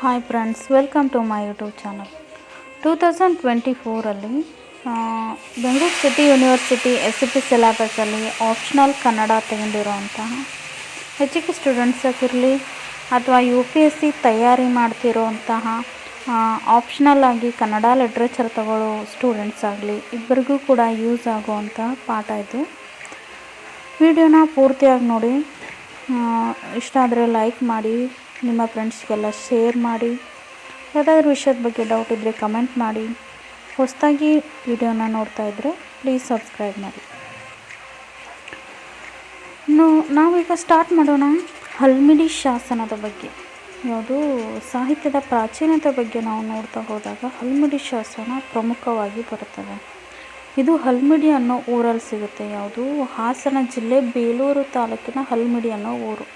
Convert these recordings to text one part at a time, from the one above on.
Hi friends, welcome to my YouTube channel. 2024 Bengaluru city university SCP ಸಿಲೆಬಸ್ಸಲ್ಲಿ optional Kannada ತಗೊಂಡಿರೋಂತಹ ಹೆಚ್ಚಿಗೆ students ಆಗಿರಲಿ ಅಥವಾ UPSC ತಯಾರಿ ಮಾಡ್ತಿರೋಂತಹ ಆಪ್ಷನಲ್ ಆಗಿ ಕನ್ನಡ ಲಿಟ್ರೇಚರ್ ತಗೊಳ್ಳೋ ಸ್ಟೂಡೆಂಟ್ಸ್ ಆಗಲಿ ಇಬ್ಬರಿಗೂ ಕೂಡ ಯೂಸ್ ಆಗುವಂತಹ ಪಾಠ ಇದು. ವಿಡಿಯೋನ ಪೂರ್ತಿಯಾಗಿ ನೋಡಿ, ಇಷ್ಟ ಆದರೆ ಲೈಕ್ ಮಾಡಿ, ನಿಮ್ಮ ಫ್ರೆಂಡ್ಸ್ಗೆಲ್ಲ ಶೇರ್ ಮಾಡಿ. ಯಾವುದಾದ್ರೂ ವಿಷಯದ ಬಗ್ಗೆ ಡೌಟ್ ಇದ್ದರೆ ಕಮೆಂಟ್ ಮಾಡಿ. ಹೊಸದಾಗಿ ವಿಡಿಯೋನ ನೋಡ್ತಾ ಇದ್ದರೆ ಪ್ಲೀಸ್ ಸಬ್ಸ್ಕ್ರೈಬ್ ಮಾಡಿ. ನಾವೀಗ ಸ್ಟಾರ್ಟ್ ಮಾಡೋಣ. ಹಲ್ಮಿಡಿ ಶಾಸನದ ಬಗ್ಗೆ, ಯಾವುದು ಸಾಹಿತ್ಯದ ಪ್ರಾಚೀನತೆ ಬಗ್ಗೆ ನಾವು ನೋಡ್ತಾ ಹೋದಾಗ ಹಲ್ಮಿಡಿ ಶಾಸನ ಪ್ರಮುಖವಾಗಿ ಬರುತ್ತದೆ. ಇದು ಹಲ್ಮಿಡಿ ಅನ್ನೋ ಊರಲ್ಲಿ ಸಿಗುತ್ತೆ. ಯಾವುದು ಹಾಸನ ಜಿಲ್ಲೆ ಬೇಲೂರು ತಾಲೂಕಿನ ಹಲ್ಮಿಡಿ ಅನ್ನೋ ಊರು.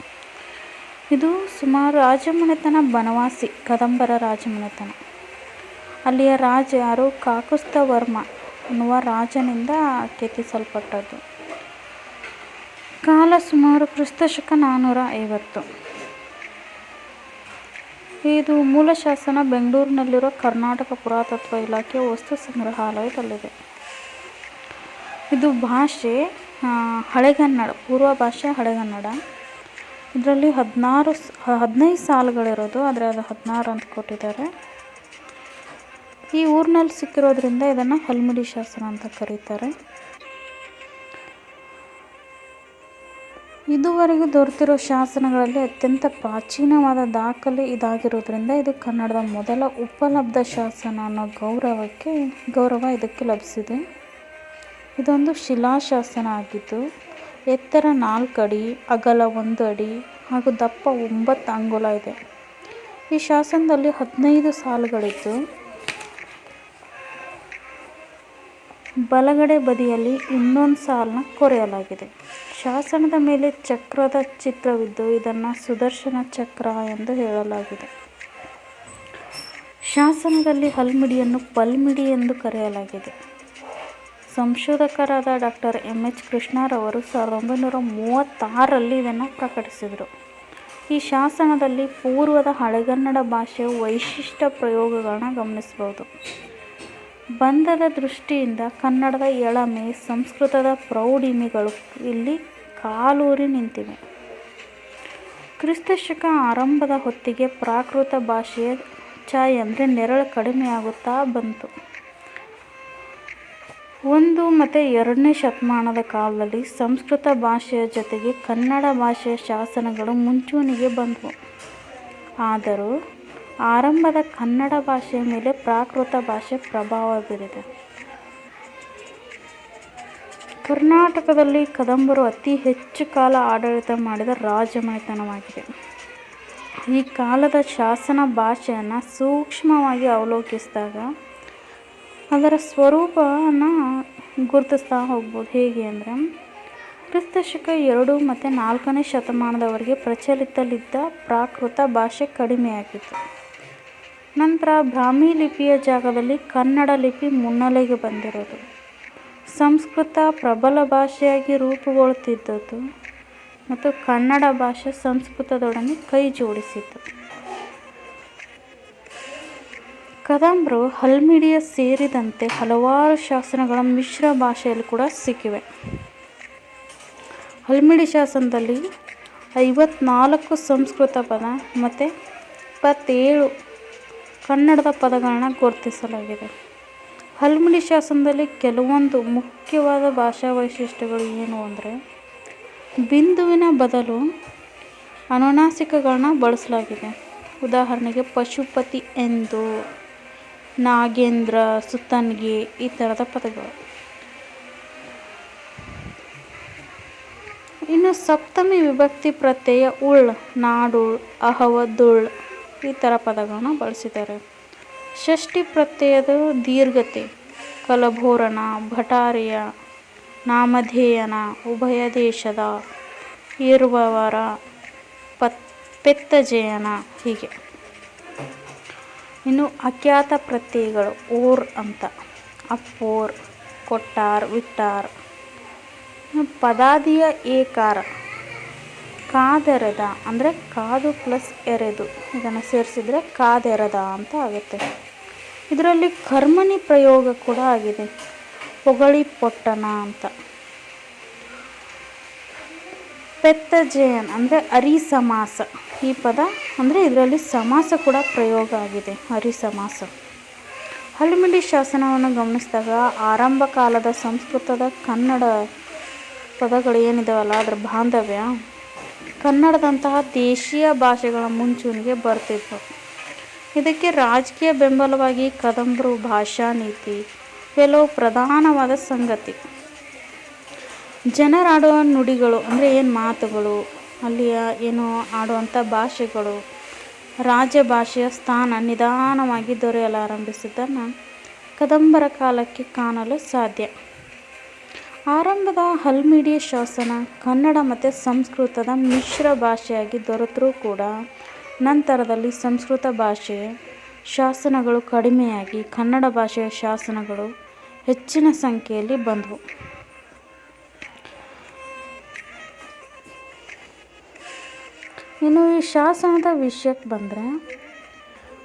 ಇದು ಸುಮಾರು ರಾಜಮನೆತನ ಬನವಾಸಿ, ಕದಂಬರ ರಾಜಮನೆತನ. ಅಲ್ಲಿಯ ರಾಜ ಯಾರು, ಕಾಕುಸ್ಥವರ್ಮ ಅನ್ನುವ ರಾಜನಿಂದ ಕೆತ್ತಿಸಲ್ಪಟ್ಟದ್ದು. ಕಾಲ ಸುಮಾರು ಕ್ರಿಸ್ತಶಕ 450. ಇದು ಮೂಲ ಶಾಸನ ಬೆಂಗಳೂರಿನಲ್ಲಿರುವ ಕರ್ನಾಟಕ ಪುರಾತತ್ವ ಇಲಾಖೆ ವಸ್ತು ಸಂಗ್ರಹಾಲಯದಲ್ಲಿದೆ. ಇದು ಭಾಷೆ ಹಳೆಗನ್ನಡ, ಪೂರ್ವ ಭಾಷೆ ಹಳೆಗನ್ನಡ. ಇದರಲ್ಲಿ 15 ಸಾಲುಗಳಿರೋದು, ಆದರೆ ಅದು 16 ಅಂತ ಕೊಟ್ಟಿದ್ದಾರೆ. ಈ ಊರಿನಲ್ಲಿ ಸಿಕ್ಕಿರೋದ್ರಿಂದ ಇದನ್ನು ಹಲ್ಮಿಡಿ ಶಾಸನ ಅಂತ ಕರೀತಾರೆ. ಇದುವರೆಗೂ ದೊರೆತಿರೋ ಶಾಸನಗಳಲ್ಲಿ ಅತ್ಯಂತ ಪ್ರಾಚೀನವಾದ ದಾಖಲೆ ಇದಾಗಿರೋದ್ರಿಂದ ಇದು ಕನ್ನಡದ ಮೊದಲ ಉಪಲಬ್ಧ ಶಾಸನ ಅನ್ನೋ ಗೌರವ ಇದಕ್ಕೆ ಲಭಿಸಿದೆ. ಇದೊಂದು ಶಿಲಾಶಾಸನ ಆಗಿದ್ದು ಎತ್ತರ 4 ಅಡಿ, ಅಗಲ 1 ಅಡಿ ಹಾಗೂ ದಪ್ಪ 9 ಅಂಗುಲ ಇದೆ. ಈ ಶಾಸನದಲ್ಲಿ 15 ಸಾಲುಗಳಿದ್ದು ಬಲಗಡೆ ಬದಿಯಲ್ಲಿ ಇನ್ನೊಂದು ಸಾಲನ್ನ ಕೊರೆಯಲಾಗಿದೆ. ಶಾಸನದ ಮೇಲೆ ಚಕ್ರದ ಚಿತ್ರವಿದ್ದು ಇದನ್ನು ಸುದರ್ಶನ ಚಕ್ರ ಎಂದು ಹೇಳಲಾಗಿದೆ. ಶಾಸನದಲ್ಲಿ ಹಲ್ಮಿಡಿಯನ್ನು ಪಲ್ಮಿಡಿ ಎಂದು ಕರೆಯಲಾಗಿದೆ. ಸಂಶೋಧಕರಾದ ಡಾಕ್ಟರ್ MH ಕೃಷ್ಣರವರು 1936ರಲ್ಲಿ ಇದನ್ನು ಪ್ರಕಟಿಸಿದರು. ಈ ಶಾಸನದಲ್ಲಿ ಪೂರ್ವದ ಹಳೆಗನ್ನಡ ಭಾಷೆಯ ವೈಶಿಷ್ಟ್ಯ ಪ್ರಯೋಗಗಳನ್ನ ಗಮನಿಸಬಹುದು. ಬಂಧದ ದೃಷ್ಟಿಯಿಂದ ಕನ್ನಡದ ಎಳಮೆ, ಸಂಸ್ಕೃತದ ಪ್ರೌಢಿಮೆಗಳು ಇಲ್ಲಿ ಕಾಲೂರಿ ನಿಂತಿವೆ. ಕ್ರಿಸ್ತಶಕ ಆರಂಭದ ಹೊತ್ತಿಗೆ ಪ್ರಾಕೃತ ಭಾಷೆಯ ಛಾಯೆ ಅಂದರೆ ನೆರಳು ಕಡಿಮೆಯಾಗುತ್ತಾ ಬಂತು. 1 ಮತ್ತು 2ನೇ ಶತಮಾನದ ಕಾಲದಲ್ಲಿ ಸಂಸ್ಕೃತ ಭಾಷೆಯ ಜೊತೆಗೆ ಕನ್ನಡ ಭಾಷೆಯ ಶಾಸನಗಳು ಮುಂಚೂಣಿಗೆ ಬಂದವು. ಆದರೂ ಆರಂಭದ ಕನ್ನಡ ಭಾಷೆಯ ಮೇಲೆ ಪ್ರಾಕೃತ ಭಾಷೆ ಪ್ರಭಾವ ಬೀರಿದೆ. ಕರ್ನಾಟಕದಲ್ಲಿ ಕದಂಬರು ಅತಿ ಹೆಚ್ಚು ಕಾಲ ಆಡಳಿತ ಮಾಡಿದ ರಾಜಮನೆತನವಾಗಿದೆ. ಈ ಕಾಲದ ಶಾಸನ ಭಾಷೆಯನ್ನು ಸೂಕ್ಷ್ಮವಾಗಿ ಅವಲೋಕಿಸಿದಾಗ ಅದರ ಸ್ವರೂಪವನ್ನು ಗುರುತಿಸ್ತಾ ಹೋಗ್ಬೋದು. ಹೇಗೆ ಅಂದರೆ, ಕ್ರಿಸ್ತಶಕ 2 ಮತ್ತು 4ನೇ ಶತಮಾನದವರೆಗೆ ಪ್ರಚಲಿತದಲ್ಲಿದ್ದ ಪ್ರಾಕೃತ ಭಾಷೆ ಕಡಿಮೆಯಾಗಿತ್ತು. ನಂತರ ಬ್ರಾಹ್ಮಿ ಲಿಪಿಯ ಜಾಗದಲ್ಲಿ ಕನ್ನಡ ಲಿಪಿ ಮುನ್ನೆಲೆಗೆ ಬಂದಿರೋದು. ಸಂಸ್ಕೃತ ಪ್ರಬಲ ಭಾಷೆಯಾಗಿ ರೂಪುಗೊಳ್ಳುತ್ತಿದ್ದದ್ದು ಮತ್ತು ಕನ್ನಡ ಭಾಷೆ ಸಂಸ್ಕೃತದೊಡನೆ ಕೈ ಜೋಡಿಸಿತ್ತು. ಕದಂಬರು ಹಲ್ಮಿಡಿಯ ಸೇರಿದಂತೆ ಹಲವಾರು ಶಾಸನಗಳ ಮಿಶ್ರ ಭಾಷೆಯಲ್ಲಿ ಕೂಡ ಸಿಕ್ಕಿವೆ. ಹಲ್ಮಿಡಿ ಶಾಸನದಲ್ಲಿ 54 ಸಂಸ್ಕೃತ ಪದ ಮತ್ತು 27 ಕನ್ನಡದ ಪದಗಳನ್ನು ಗುರುತಿಸಲಾಗಿದೆ. ಹಲ್ಮಿಡಿ ಶಾಸನದಲ್ಲಿ ಕೆಲವೊಂದು ಮುಖ್ಯವಾದ ಭಾಷಾ ವೈಶಿಷ್ಟ್ಯಗಳು ಏನು ಅಂದರೆ, ಬಿಂದುವಿನ ಬದಲು ಅನುನಾಸಿಕಗಳನ್ನ ಬಳಸಲಾಗಿದೆ. ಉದಾಹರಣೆಗೆ ಪಶುಪತಿ ಎಂದು, ನಾಗೇಂದ್ರ, ಸುತ್ತನ್ಗೆ ಈ ಥರದ ಪದಗಳು. ಇನ್ನು ಸಪ್ತಮಿ ವಿಭಕ್ತಿ ಪ್ರತ್ಯಯ ಉಳ್, ನಾಡುಳ್, ಅಹವದುಳ್ ಈ ಥರ ಪದಗಳನ್ನ ಬಳಸಿದ್ದಾರೆ. ಷಷ್ಠಿ ಪ್ರತ್ಯಯದ ದೀರ್ಘತೆ ಕಲಭೋರಣ, ಭಟಾರ್ಯ, ನಾಮಧೇಯನ, ಉಭಯ ದೇಶದ, ಇರುವವರ, ಪೆತ್ತಜಯನ ಹೀಗೆ. ಇನ್ನು ಅಖ್ಯಾತ ಪ್ರತ್ಯಯಗಳು ಓರ್ ಅಂತ, ಅಪ್ಪೋರ್, ಕೊಟ್ಟಾರ್, ವಿಟ್ಟಾರ್. ಪದಾದಿಯ ಏಕಾರ ಕಾದೆರೆದ ಅಂದರೆ ಕಾದು ಪ್ಲಸ್ ಎರೆದು, ಇದನ್ನು ಸೇರಿಸಿದರೆ ಕಾದೆರೆದ ಅಂತ ಆಗುತ್ತೆ. ಇದರಲ್ಲಿ ಕರ್ಮಣಿ ಪ್ರಯೋಗ ಕೂಡ ಆಗಿದೆ, ಹೊಗಳಿ ಪೊಟ್ಟಣ ಅಂತ. ಪೆತ್ತಜೇಯನ್ ಅಂದರೆ ಅರಿ ಸಮಾಸ, ಈ ಪದ ಅಂದರೆ ಇದರಲ್ಲಿ ಸಮಾಸ ಕೂಡ ಪ್ರಯೋಗ ಆಗಿದೆ, ಅರಿ ಸಮಾಸ. ಹಲ್ಮಿಡಿ ಶಾಸನವನ್ನು ಗಮನಿಸಿದಾಗ ಆರಂಭ ಕಾಲದ ಸಂಸ್ಕೃತದ ಕನ್ನಡ ಪದಗಳು ಏನಿದಾವಲ್ಲ ಅದರ ಬಾಂಧವ್ಯ ಕನ್ನಡದಂತಹ ದೇಶೀಯ ಭಾಷೆಗಳ ಮುಂಚೂಣಿಗೆ ಬರ್ತಿದ್ವು. ಇದಕ್ಕೆ ರಾಜಕೀಯ ಬೆಂಬಲವಾಗಿ ಕದಂಬರು ಭಾಷಾ ನೀತಿ ಕೆಲವು ಪ್ರಧಾನವಾದ ಸಂಗತಿ. ಜನರಾಡುವ ನುಡಿಗಳು ಅಂದರೆ ಏನು ಮಾತುಗಳು, ಅಲ್ಲಿಯ ಏನು ಆಡುವಂಥ ಭಾಷೆಗಳು, ರಾಜಭಾಷೆಯ ಸ್ಥಾನ ನಿಧಾನವಾಗಿ ದೊರೆಯಲಾರಂಭಿಸಿದ್ದನ್ನು ಕದಂಬರ ಕಾಲಕ್ಕೆ ಕಾಣಲು ಸಾಧ್ಯ. ಆರಂಭದ ಹಲ್ಮಿಡಿ ಶಾಸನ ಕನ್ನಡ ಮತ್ತು ಸಂಸ್ಕೃತದ ಮಿಶ್ರ ಭಾಷೆಯಾಗಿ ದೊರೆತರೂ ಕೂಡ ನಂತರದಲ್ಲಿ ಸಂಸ್ಕೃತ ಭಾಷೆಯ ಶಾಸನಗಳು ಕಡಿಮೆಯಾಗಿ ಕನ್ನಡ ಭಾಷೆಯ ಶಾಸನಗಳು ಹೆಚ್ಚಿನ ಸಂಖ್ಯೆಯಲ್ಲಿ ಬಂದವು. ಇನ್ನು ಈ ಶಾಸನದ ವಿಷಯಕ್ಕೆ ಬಂದರೆ,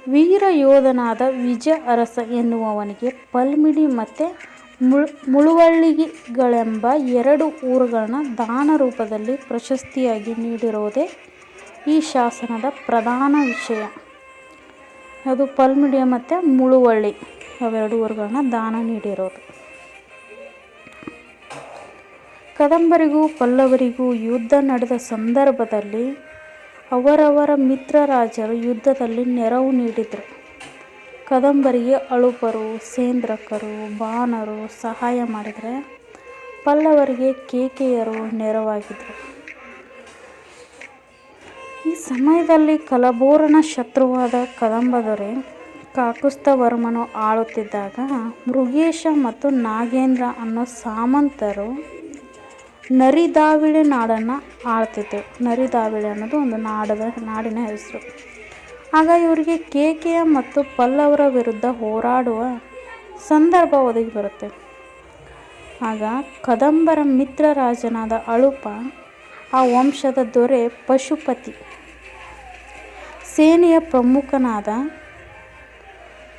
ವೀರ ಯೋಧನಾದ ವಿಜಯ ಅರಸ ಎನ್ನುವವನಿಗೆ ಪಲ್ಮಿಡಿ ಮತ್ತು ಮುಳುವಳ್ಳಿಗಳೆಂಬ 2 ಊರುಗಳನ್ನ ದಾನ ರೂಪದಲ್ಲಿ ಪ್ರಶಸ್ತಿಯಾಗಿ ನೀಡಿರುವುದೇ ಈ ಶಾಸನದ ಪ್ರಧಾನ ವಿಷಯ. ಅದು ಪಲ್ಮಿಡಿ ಮತ್ತು ಮುಳುವಳ್ಳಿ ಅವೆರಡು ಊರುಗಳನ್ನ ದಾನ ನೀಡಿರೋದು. ಕದಂಬರಿಗೂ ಪಲ್ಲವರಿಗೂ ಯುದ್ಧ ನಡೆದ ಸಂದರ್ಭದಲ್ಲಿ ಅವರವರ ಮಿತ್ರ ರಾಜರು ಯುದ್ಧದಲ್ಲಿ ನೆರವು ನೀಡಿದರು. ಕದಂಬರಿಗೆ ಅಳುಪರು, ಸೇಂದ್ರಕರು, ಬಾಣರು ಸಹಾಯ ಮಾಡಿದರೆ ಪಲ್ಲವರಿಗೆ ಕೇಕೆಯರು ನೆರವಾಗಿದ್ದರು. ಈ ಸಮಯದಲ್ಲಿ ಕಲಬೋರನ ಶತ್ರುವಾದ ಕದಂಬ ದೊರೆ ಕಾಕುಸ್ಥವರ್ಮನು ಆಳುತ್ತಿದ್ದಾಗ ಮೃಗೇಶ ಮತ್ತು ನಾಗೇಂದ್ರ ಅನ್ನೋ ಸಾಮಂತರು ನರಿದಾವಿಳೆ ನಾಡನ್ನು ಆಳ್ತಿದ್ದರು. ನರಿದಾವಿಳೆ ಅನ್ನೋದು ಒಂದು ನಾಡಿನ ಹೆಸರು. ಆಗ ಇವರಿಗೆ ಕೇಕೆಯ ಮತ್ತು ಪಲ್ಲವರ ವಿರುದ್ಧ ಹೋರಾಡುವ ಸಂದರ್ಭ ಒದಗಿ ಬರುತ್ತೆ. ಆಗ ಕದಂಬರ ಮಿತ್ರ ರಾಜನಾದ ಅಳುಪ, ಆ ವಂಶದ ದೊರೆ ಪಶುಪತಿ, ಸೇನೆಯ ಪ್ರಮುಖನಾದ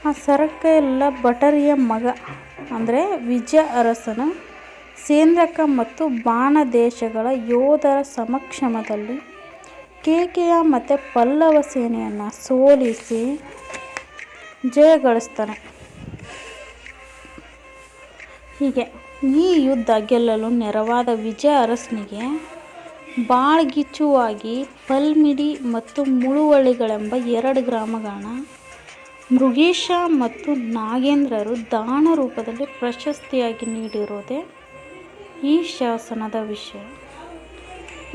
ಆ ಸರಕೆಲ್ಲ ಭಟರಿಯ ಮಗ ಅಂದರೆ ವಿಜಯ ಅರಸನ ಸೇಂದ್ರಕ ಮತ್ತು ಬಾಣ ದೇಶಗಳ ಯೋಧರ ಸಮಕ್ಷಮದಲ್ಲಿ ಕೇಕೆಯ ಮತ್ತು ಪಲ್ಲವ ಸೇನೆಯನ್ನು ಸೋಲಿಸಿ ಜಯಗಳಿಸ್ತಾನೆ. ಹೀಗೆ ಈ ಯುದ್ಧ ಗೆಲ್ಲಲು ನೆರವಾದ ವಿಜಯ ಅರಸನಿಗೆ ಬಾಳ್ಗಿಚ್ಚುವಾಗಿ ಪಲ್ಮಿಡಿ ಮತ್ತು ಮುಳುವಳ್ಳಿಗಳೆಂಬ 2 ಗ್ರಾಮಗಳನ್ನ ಮೃಗೇಶ ಮತ್ತು ನಾಗೇಂದ್ರರು ದಾನ ರೂಪದಲ್ಲಿ ಪ್ರಶಸ್ತಿಯಾಗಿ ನೀಡಿರೋದೇ ಈ ಶಾಸನದ ವಿಷಯ.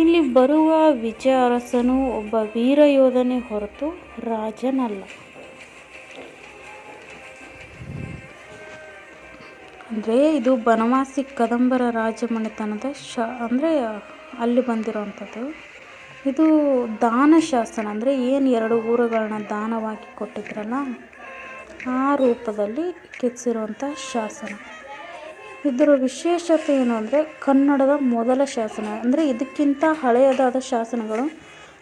ಇಲ್ಲಿ ಬರುವ ವಿಜಯ ಅರಸನು ಒಬ್ಬ ವೀರಯೋಧನೇ ಹೊರತು ರಾಜನಲ್ಲ. ಅಂದರೆ ಇದು ಬನವಾಸಿ ಕದಂಬರ ರಾಜಮನೆತನದ ಅಂದರೆ ಅಲ್ಲಿ ಬಂದಿರೋವಂಥದ್ದು. ಇದು ದಾನ ಶಾಸನ, ಅಂದರೆ ಏನು 2 ಊರುಗಳನ್ನ ದಾನವಾಗಿ ಕೊಟ್ಟಿದ್ರಲ್ಲ ಆ ರೂಪದಲ್ಲಿ ಕೆತ್ತಿಸಿರುವಂಥ ಶಾಸನ. ಇದರ ವಿಶೇಷತೆ ಏನು ಅಂದರೆ ಕನ್ನಡದ ಮೊದಲ ಶಾಸನ. ಅಂದರೆ ಇದಕ್ಕಿಂತ ಹಳೆಯದಾದ ಶಾಸನಗಳು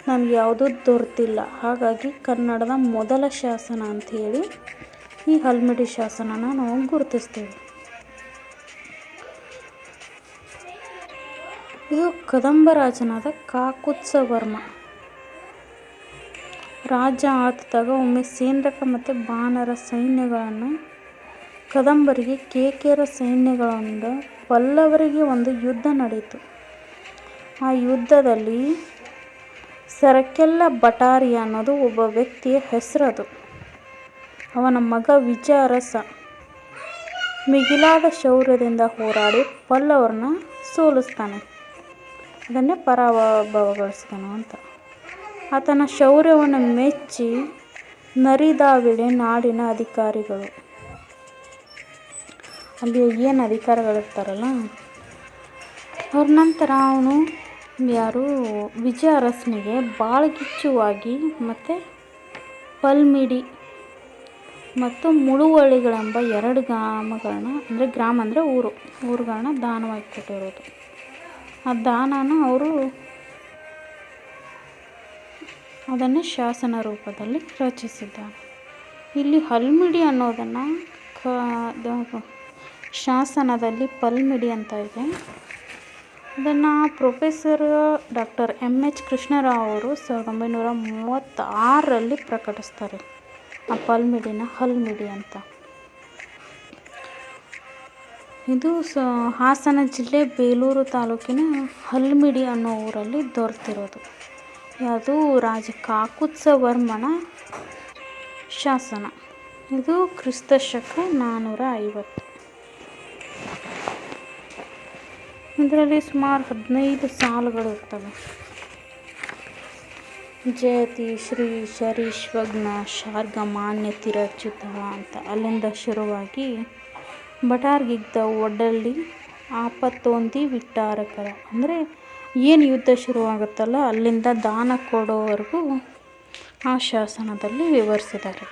ನಮಗೆ ಯಾವುದೂ ದೊರೆತಿಲ್ಲ. ಹಾಗಾಗಿ ಕನ್ನಡದ ಮೊದಲ ಶಾಸನ ಅಂಥೇಳಿ ಈ ಹಲ್ಮಿಡಿ ಶಾಸನನ ನಾವು ಗುರುತಿಸ್ತೀವಿ. ಇದು ಕದಂಬ ರಾಜನಾದ ಕಾಕುತ್ಸವರ್ಮ ರಾಜ ಆಳ್ತಿದ್ದಾಗ ಒಮ್ಮೆ ಸೇಂದ್ರಕ ಮತ್ತು ಬಾಣರ ಸೈನ್ಯಗಳನ್ನು ಕದಂಬರಿಗೆ ಕೇಕೆಯರ ಸೈನ್ಯಗಳಿಂದ ಪಲ್ಲವರಿಗೆ ಒಂದು ಯುದ್ಧ ನಡೆಯಿತು. ಆ ಯುದ್ಧದಲ್ಲಿ ಸರಕೆಲ್ಲ ಭಟಾರಿ ಅನ್ನೋದು ಒಬ್ಬ ವ್ಯಕ್ತಿಯ ಹೆಸರದು. ಅವನ ಮಗ ವಿಜಯ ಅರಸ ಮಿಗಿಲಾದ ಶೌರ್ಯದಿಂದ ಹೋರಾಡಿ ಪಲ್ಲವರನ್ನ ಸೋಲಿಸ್ತಾನೆ. ಅದನ್ನೇ ಪರಾಭವಗೊಳಿಸಿದನು ಅಂತ. ಆತನ ಶೌರ್ಯವನ್ನು ಮೆಚ್ಚಿ ನರಿದಾವಿಳೆ ನಾಡಿನ ಅಧಿಕಾರಿಗಳು, ಅಲ್ಲಿ ಏನು ಅಧಿಕಾರಿಗಳಿರ್ತಾರಲ್ಲ ಅವ್ರ ನಂತರ ಅವನು ವಿಜಯ ಅರಸನಿಗೆ ಬಾಳ್ಗಿಚ್ಚುವಾಗಿ ಮತ್ತು ಪಲ್ಮಿಡಿ ಮತ್ತು ಮುಳುವಳ್ಳಿಗಳೆಂಬ 2 ಗ್ರಾಮಗಳನ್ನ, ಅಂದರೆ ಗ್ರಾಮ ಅಂದರೆ ಊರುಗಳನ್ನ ದಾನವಾಗಿ ಕೊಟ್ಟಿರೋದು. ಆ ದಾನನ ಅವರು ಅದನ್ನು ಶಾಸನ ರೂಪದಲ್ಲಿ ರಚಿಸಿದ್ದಾರೆ. ಇಲ್ಲಿ ಹಲ್ಮಿಡಿ ಅನ್ನೋದನ್ನು ಶಾಸನದಲ್ಲಿ ಪಲ್ಮಿಡಿ ಅಂತ ಇದೆ. ಅದನ್ನು ಪ್ರೊಫೆಸರ್ ಡಾಕ್ಟರ್ ಎಚ್ ಕೃಷ್ಣರಾವ್ ಅವರು 1936ರಲ್ಲಿ ಪ್ರಕಟಿಸ್ತಾರೆ. ಆ ಪಲ್ಮಿಡಿನ ಹಲ್ಮಿಡಿ ಅಂತ. ಇದು ಹಾಸನ ಜಿಲ್ಲೆ ಬೇಲೂರು ತಾಲೂಕಿನ ಹಲ್ಮಿಡಿ ಅನ್ನೋ ಊರಲ್ಲಿ ದೊರೆತಿರೋದು. ಯಾವುದು ರಾಜ ಕಾಕುತ್ಸವರ್ಮನ ಶಾಸನ. ಇದು ಕ್ರಿಸ್ತಶಕ 450. ಇದರಲ್ಲಿ ಸುಮಾರು 15 ಸಾಲುಗಳು ಇರ್ತವೆ. ಜಯತಿ ಶ್ರೀ ಶರೀಶ್ವಗ್ನ ಶಾರ್ಗ ಮಾನ್ಯ ತಿರಚ್ಯುತ ಅಂತ ಅಲ್ಲಿಂದ ಶುರುವಾಗಿ ಬಟಾರ್ಗಿಗ್ದ ಒಡ್ಡಲ್ಲಿ ಆಪತ್ತೊಂದಿ ವಿಟ್ಟಾರಕರ ಅಂದರೆ ಏನು ಯುದ್ಧ ಶುರುವಾಗುತ್ತಲ್ಲ ಅಲ್ಲಿಂದ ದಾನ ಕೊಡೋವರೆಗೂ ಆ ಶಾಸನದಲ್ಲಿ ವಿವರಿಸಿದ್ದಾರೆ.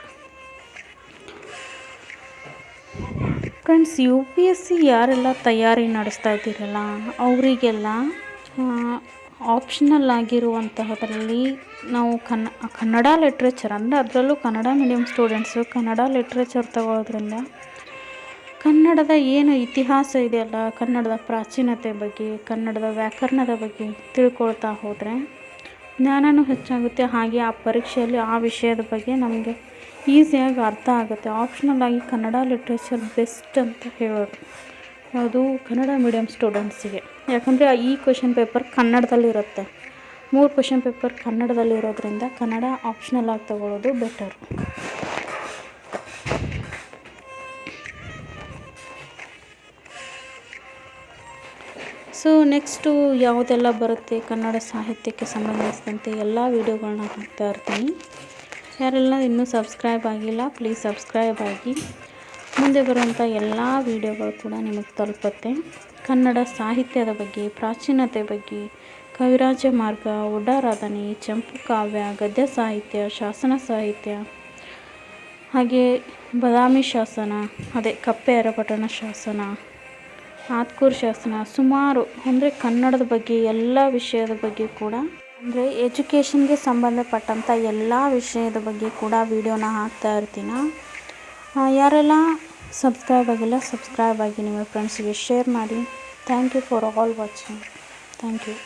ಫ್ರೆಂಡ್ಸ್, UPSC ಯಾರೆಲ್ಲ ತಯಾರಿ ನಡೆಸ್ತಾ ಇದ್ದೀರಲ್ಲ ಅವರಿಗೆಲ್ಲ ಆಪ್ಷನಲ್ ಆಗಿರುವಂತಹದ್ರಲ್ಲಿ ನಾವು ಕನ್ನಡ ಲಿಟ್ರೇಚರ್ ಅಂದರೆ ಅದರಲ್ಲೂ Kannada medium students Kannada literature ತಗೊಳ್ಳೋದ್ರಿಂದ ಕನ್ನಡದ ಏನು ಇತಿಹಾಸ ಇದೆಯಲ್ಲ, ಕನ್ನಡದ ಪ್ರಾಚೀನತೆ ಬಗ್ಗೆ, ಕನ್ನಡದ ವ್ಯಾಕರಣದ ಬಗ್ಗೆ ತಿಳ್ಕೊಳ್ತಾ ಹೋದರೆ ಜ್ಞಾನವೂ ಹೆಚ್ಚಾಗುತ್ತೆ. ಹಾಗೆ ಆ ಪರೀಕ್ಷೆಯಲ್ಲಿ ಆ ವಿಷಯದ ಬಗ್ಗೆ ನಮಗೆ ಈಸಿಯಾಗಿ ಅರ್ಥ ಆಗುತ್ತೆ. ಆಪ್ಷನಲ್ ಆಗಿ ಕನ್ನಡ ಲಿಟ್ರೇಚರ್ ಬೆಸ್ಟ್ ಅಂತ ಹೇಳೋದು ಯಾವುದು ಕನ್ನಡ ಮೀಡಿಯಮ್ ಸ್ಟೂಡೆಂಟ್ಸಿಗೆ. ಯಾಕಂದರೆ ಈ ಕ್ವೆಶನ್ ಪೇಪರ್ ಕನ್ನಡದಲ್ಲಿರುತ್ತೆ. 3 ಕ್ವೆಶನ್ ಪೇಪರ್ ಕನ್ನಡದಲ್ಲಿರೋದ್ರಿಂದ ಕನ್ನಡ ಆಪ್ಷನಲ್ ಆಗಿ ತಗೊಳ್ಳೋದು ಬೆಟರ್. ಸೊ ನೆಕ್ಸ್ಟು ಯಾವುದೆಲ್ಲ ಬರುತ್ತೆ ಕನ್ನಡ ಸಾಹಿತ್ಯಕ್ಕೆ ಸಂಬಂಧಿಸಿದಂತೆ ಎಲ್ಲ ವೀಡಿಯೋಗಳನ್ನ ಹಾಕ್ತಾ ಇರ್ತೀನಿ. ಯಾರೆಲ್ಲ ಇನ್ನೂ ಸಬ್ಸ್ಕ್ರೈಬ್ ಆಗಿಲ್ಲ ಪ್ಲೀಸ್ ಸಬ್ಸ್ಕ್ರೈಬ್ ಆಗಿ. ಮುಂದೆ ಬರುವಂಥ ಎಲ್ಲ ವೀಡಿಯೋಗಳು ಕೂಡ ನಿಮಗೆ ತಲುಪುತ್ತೆ. ಕನ್ನಡ ಸಾಹಿತ್ಯದ ಬಗ್ಗೆ, ಪ್ರಾಚೀನತೆ ಬಗ್ಗೆ, ಕವಿರಾಜ ಮಾರ್ಗ, ಒಡ್ಡಾರಾಧನೆ, ಚಂಪು ಕಾವ್ಯ, ಗದ್ಯ ಸಾಹಿತ್ಯ, ಶಾಸನ ಸಾಹಿತ್ಯ, ಹಾಗೆ ಬಾದಾಮಿ ಶಾಸನ, ಅದೇ ಕಪ್ಪೆ ಅರಪಟಣ ಶಾಸನ, ಆತ್ಕೂರು ಶಾಸನ, ಸುಮಾರು ಅಂದರೆ ಕನ್ನಡದ ಬಗ್ಗೆ ಎಲ್ಲ ವಿಷಯದ ಬಗ್ಗೆ ಕೂಡ ಅಂದರೆ ಎಜುಕೇಷನ್ಗೆ ಸಂಬಂಧಪಟ್ಟಂಥ ಎಲ್ಲ ವಿಷಯದ ಬಗ್ಗೆ ಕೂಡ ವೀಡಿಯೋನ ಹಾಕ್ತಾ ಇರ್ತೀನಿ. ಯಾರೆಲ್ಲ ಸಬ್ಸ್ಕ್ರೈಬ್ ಆಗಿಲ್ಲ ಸಬ್ಸ್ಕ್ರೈಬ್ ಆಗಿ ನಿಮ್ಮ ಫ್ರೆಂಡ್ಸಿಗೆ ಶೇರ್ ಮಾಡಿ. Thank you for all watching. Thank you.